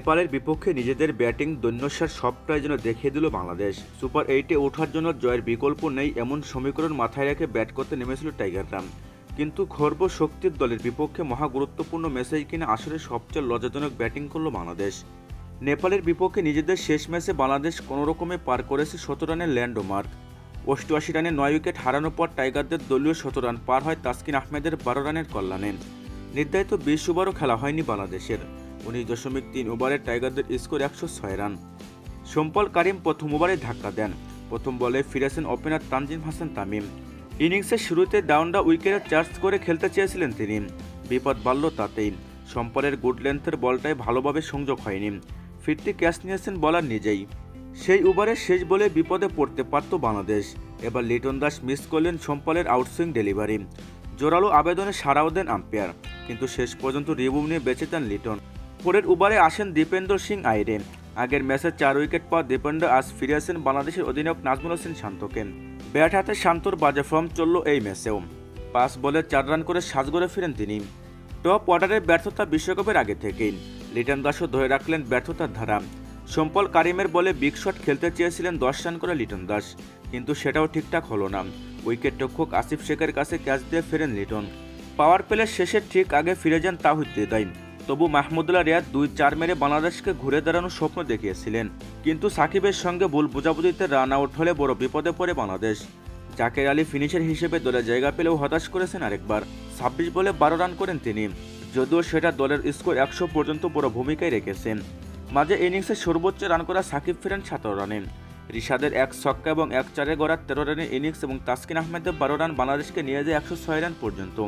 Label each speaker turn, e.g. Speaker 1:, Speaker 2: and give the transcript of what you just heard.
Speaker 1: নেপালের বিপক্ষে নিজেদের ব্যাটিং দৈন্যসার সবটাই যেন দেখিয়ে দিল বাংলাদেশ। সুপার 8-এ ওঠার জন্য জয়ের বিকল্প নেই এমন সমীকরণ মাথায় রেখে ব্যাট করতে নেমেছিল টাইগাররা। কিন্তু খর্ব শক্তির দলের বিপক্ষে মহা গুরুত্বপূর্ণ ম্যাচেই কিনা আসলে সবচেয়ে লজ্জাজনক ব্যাটিং করল বাংলাদেশ। নেপালের বিপক্ষে নিজেদের শেষ ম্যাচে বাংলাদেশ কোনোরকমে পার করেছে 17 রানের ল্যান্ডমার্ক। 88 রানে 9 উইকেট হারানোর পর টাইগারদের দলীয় 17 রান পার হয় তাসকিন আহমেদের 12 রানের কল্যাণে। নির্ধারিত 20 ওভারও খেলা হয়নি বাংলাদেশের। 19.3 ওভারে টাইগারদের স্কোর 106 রান। সম্পল কারিম প্রথম ওভারে ধাক্কা দেন। প্রথম বলে ফিরেছেন ওপেনার তানজিম হাসান তামিম। ইনিংসের শুরুতে ডাউন দ্য উইকেটে চার্জ করে খেলতে চেয়েছিলেন তিনি, বিপদ বাড়ল তাতেই। সম্পলের গুড লেন্থের বলটাই ভালোভাবে সংযোগ হয়নি। ফিরতি ক্যাচ নিয়েছেন বলার নিজেই। সেই ওভারের শেষ বলে বিপদে পড়তে পারত বাংলাদেশ। এবার লিটন দাস মিস করলেন সম্পলের আউটসুইং ডেলিভারি। জোরালো আবেদনে সাড়াও দেন আম্পায়ার, কিন্তু শেষ পর্যন্ত রিভিউ নিয়ে বেঁচে যান লিটন। পরের ওভারে আসেন দীপেন্দর সিং আইরে। আগের ম্যাচে 4 উইকেট পাওয়া দীপেন্দর আজ ফিরে আসেন বাংলাদেশের অধিনায়ক নাজমুল হোসেন শান্তকে। ব্যাট হাতে শান্তর বাজে ফর্ম চলল এই ম্যাচেও। 5 বলে 4 রান করে সাজগড়ে ফিরেন তিনি। টপ অর্ডারের ব্যর্থতা বিশ্বকাপের আগে থেকেই। লিটন দাসও ধরে রাখলেন ব্যর্থতার ধারা। সম্পল কারিমের বলে বিগ শট খেলতে চেয়েছিলেন 10 রান করে লিটন দাস, কিন্তু সেটাও ঠিকঠাক হলো না। উইকেট রক্ষক আসিফ শেখের কাছে ক্যাচ দিয়ে ফেরেন লিটন। পাওয়ার প্লের শেষের ঠিক আগে ফিরে যান তাহিদ হৃদয়। তবু মাহমুদুল্লাহ রিয়াদ 2-4 মেরে বাংলাদেশকে ঘুরে দাঁড়ানোর স্বপ্ন দেখিয়েছিলেন, কিন্তু সাকিবের সঙ্গে ভুল বোঝাবুঝিতে রান আউট হলে বড় বিপদে পড়ে বাংলাদেশ। জাকের আলী ফিনিশার হিসেবে দলে জায়গা পেলেও হতাশ করেছেন আরেকবার। 26 বলে 12 রান করেন তিনি, যদিও সেটা দলের স্কোর 100 পর্যন্ত বড় ভূমিকায় রেখেছেন। মাঝে ইনিংসে সর্বোচ্চ রান করা সাকিব ফেরেন 17 রানে। রিশাদের 1 ছক্কা এবং 1 চারে গড়া 13 রানের ইনিংস এবং তাসকিন আহমেদের 12 রান বাংলাদেশকে নিয়ে যায় 106 রান পর্যন্ত।